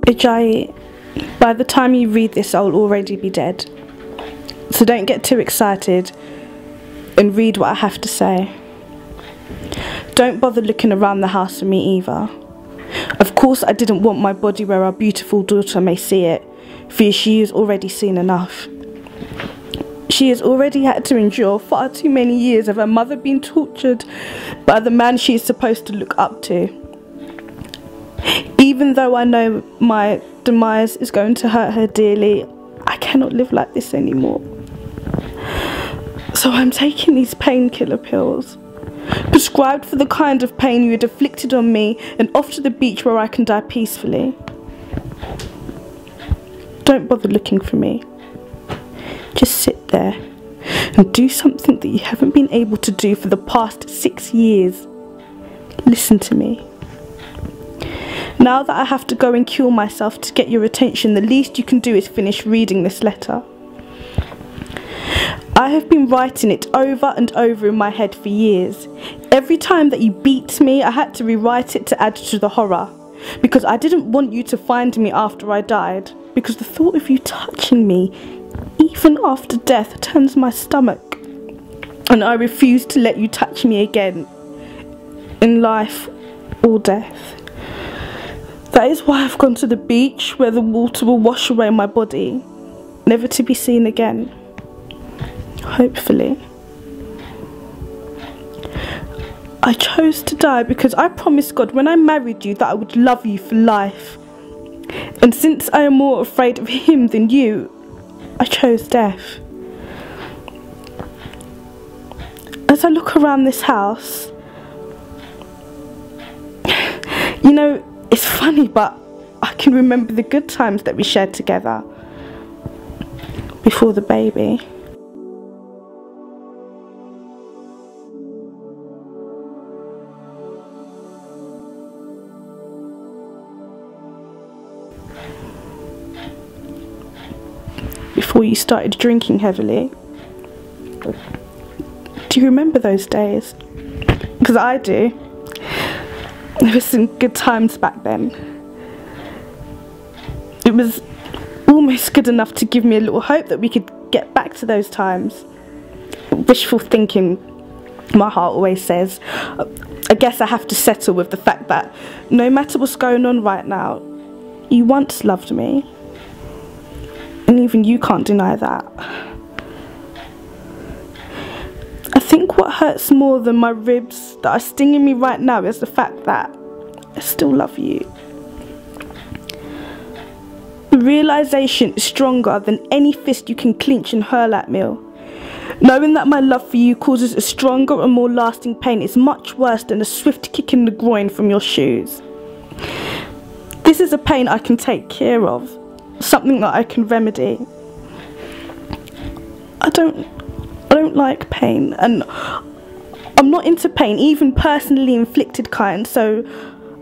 Ajayi, by the time you read this, I'll already be dead. So don't get too excited and read what I have to say. Don't bother looking around the house for me either. Of course I didn't want my body where our beautiful daughter may see it, for she has already seen enough. She has already had to endure far too many years of her mother being tortured by the man she is supposed to look up to. Even though I know my demise is going to hurt her dearly, I cannot live like this anymore. So I'm taking these painkiller pills, prescribed for the kind of pain you had inflicted on me, and off to the beach where I can die peacefully. Don't bother looking for me. Just sit there and do something that you haven't been able to do for the past 6 years. Listen to me. Now that I have to go and kill myself to get your attention, the least you can do is finish reading this letter. I have been writing it over and over in my head for years. Every time that you beat me, I had to rewrite it to add to the horror, because I didn't want you to find me after I died, because the thought of you touching me, even after death, turns my stomach, and I refuse to let you touch me again, in life or death. That is why I've gone to the beach, where the water will wash away my body, never to be seen again. Hopefully. I chose to die because I promised God when I married you that I would love you for life. And since I am more afraid of him than you, I chose death. As I look around this house, you know, it's funny, but I can remember the good times that we shared together before the baby. Before you started drinking heavily. Do you remember those days? Because I do. There were some good times back then. It was almost good enough to give me a little hope that we could get back to those times. Wishful thinking, my heart always says. I guess I have to settle with the fact that no matter what's going on right now, you once loved me. And even you can't deny that. I think what hurts more than my ribs that are stinging me right now is the fact that I still love you. The realisation is stronger than any fist you can clench and hurl at me. Knowing that my love for you causes a stronger and more lasting pain is much worse than a swift kick in the groin from your shoes. This is a pain I can take care of. Something that I can remedy. I don't like pain, and I'm not into pain, even personally inflicted kind, so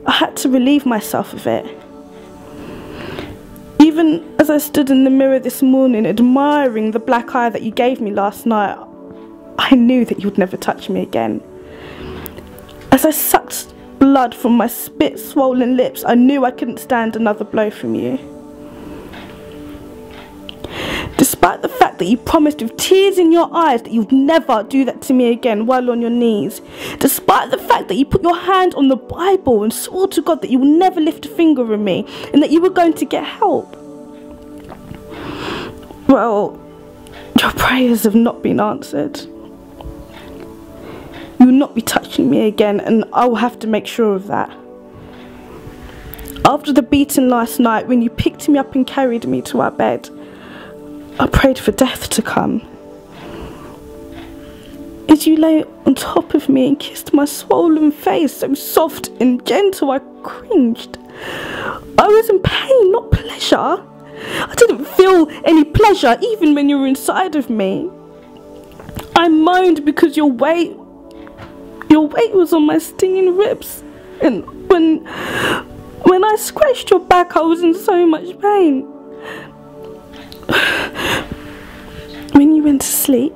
I had to relieve myself of it. Even as I stood in the mirror this morning admiring the black eye that you gave me last night, I knew that you would never touch me again. As I sucked blood from my spit-swollen lips, I knew I couldn't stand another blow from you. Despite the fact that you promised with tears in your eyes that you'd never do that to me again while on your knees. Despite the fact that you put your hand on the Bible and swore to God that you would never lift a finger on me and that you were going to get help. Well, your prayers have not been answered. You will not be touching me again, and I will have to make sure of that. After the beating last night, when you picked me up and carried me to our bed, I prayed for death to come. As you lay on top of me and kissed my swollen face, so soft and gentle, I cringed. I was in pain, not pleasure. I didn't feel any pleasure even when you were inside of me. I moaned because your weight was on my stinging ribs, and when I scratched your back, I was in so much pain. When you went to sleep,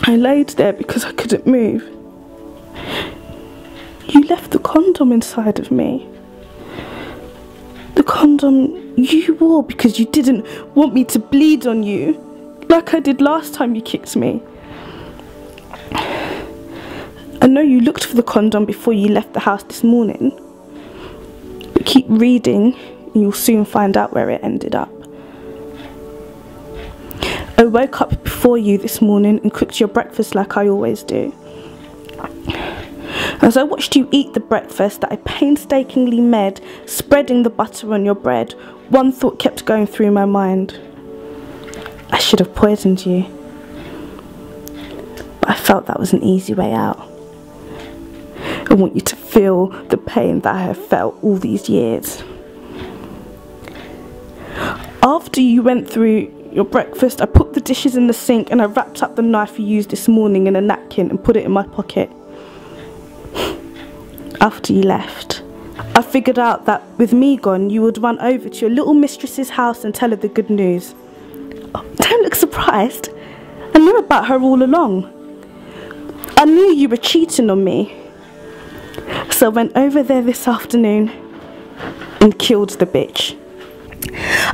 I laid there because I couldn't move. You left the condom inside of me. The condom you wore because you didn't want me to bleed on you, like I did last time you kicked me. I know you looked for the condom before you left the house this morning, but keep reading and you'll soon find out where it ended up. I woke up before you this morning and cooked your breakfast like I always do. As I watched you eat the breakfast that I painstakingly made, spreading the butter on your bread, one thought kept going through my mind. I should have poisoned you. But I felt that was an easy way out. I want you to feel the pain that I have felt all these years. After you went through your breakfast, I put the dishes in the sink and I wrapped up the knife you used this morning in a napkin and put it in my pocket. After you left, I figured out that with me gone, you would run over to your little mistress's house and tell her the good news. Oh, don't look surprised. I knew about her all along. I knew you were cheating on me. So I went over there this afternoon and killed the bitch.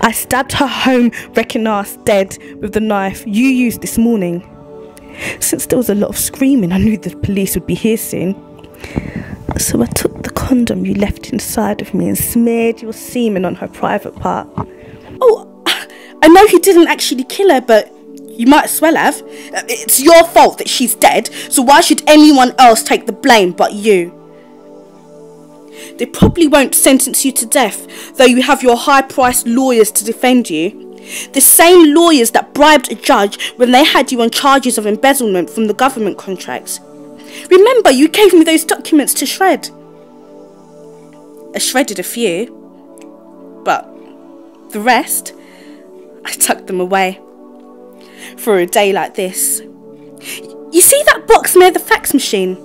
I stabbed her home wrecking ass dead with the knife you used this morning. Since there was a lot of screaming, I knew the police would be here soon. So I took the condom you left inside of me and smeared your semen on her private part. Oh, I know you didn't actually kill her, but you might as well have. It's your fault that she's dead, so why should anyone else take the blame but you? They probably won't sentence you to death, though you have your high-priced lawyers to defend you. The same lawyers that bribed a judge when they had you on charges of embezzlement from the government contracts. Remember, you gave me those documents to shred. I shredded a few, but the rest, I tucked them away. For a day like this. You see that box near the fax machine?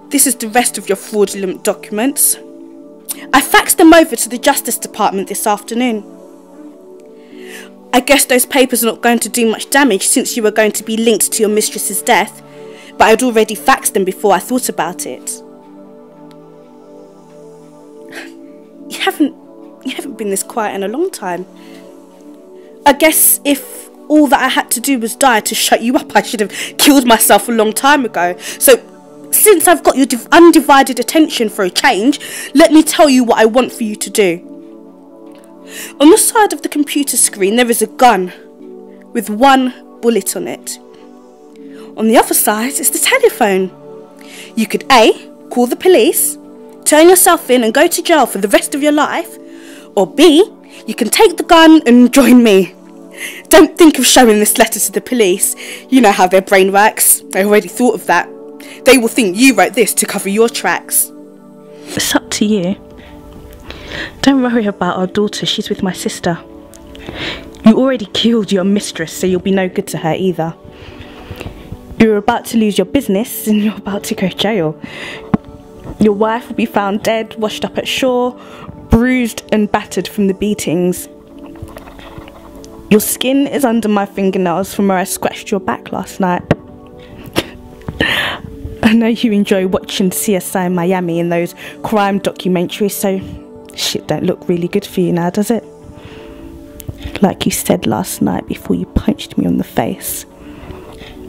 This is the rest of your fraudulent documents. I faxed them over to the Justice Department this afternoon. I guess those papers are not going to do much damage since you were going to be linked to your mistress's death, but I'd already faxed them before I thought about it. You haven't been this quiet in a long time. I guess if all that I had to do was die to shut you up, I should have killed myself a long time ago. So, since I've got your undivided attention for a change, let me tell you what I want for you to do. On the side of the computer screen there is a gun with one bullet on it. On the other side is the telephone. You could A, call the police, turn yourself in and go to jail for the rest of your life, or B, you can take the gun and join me. Don't think of showing this letter to the police. You know how their brain works. I already thought of that. They will think you wrote this to cover your tracks. It's up to you. Don't worry about our daughter, she's with my sister. You already killed your mistress, so you'll be no good to her either. You're about to lose your business and you're about to go to jail. Your wife will be found dead, washed up at shore, bruised and battered from the beatings. Your skin is under my fingernails from where I scratched your back last night. I know you enjoy watching CSI Miami and those crime documentaries, so shit don't look really good for you now, does it? Like you said last night before you punched me on the face,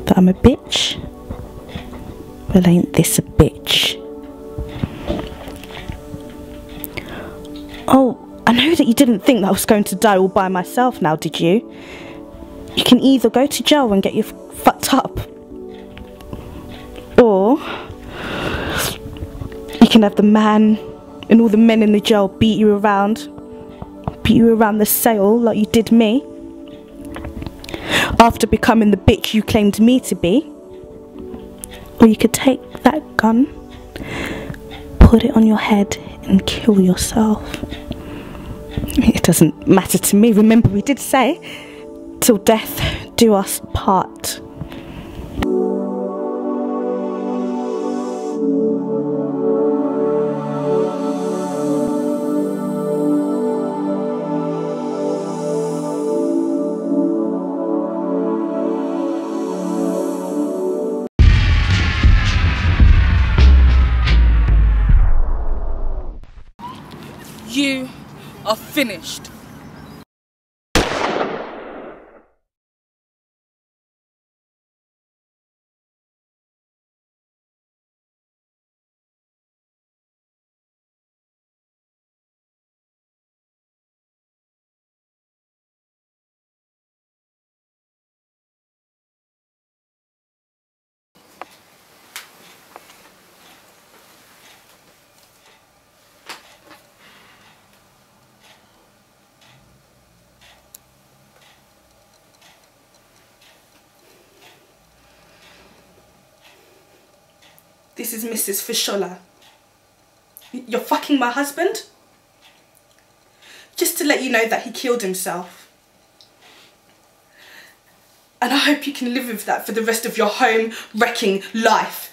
that I'm a bitch? Well, ain't this a bitch? Oh, I know that you didn't think that I was going to die all by myself now, did you? You can either go to jail and get you fucked up, or you can have the man and all the men in the jail beat you around the cell like you did me, after becoming the bitch you claimed me to be. Or you could take that gun, put it on your head and kill yourself. It doesn't matter to me. Remember, we did say, till death do us part. You are finished. This is Mrs. Fishola. You're fucking my husband? Just to let you know that he killed himself. And I hope you can live with that for the rest of your home-wrecking life.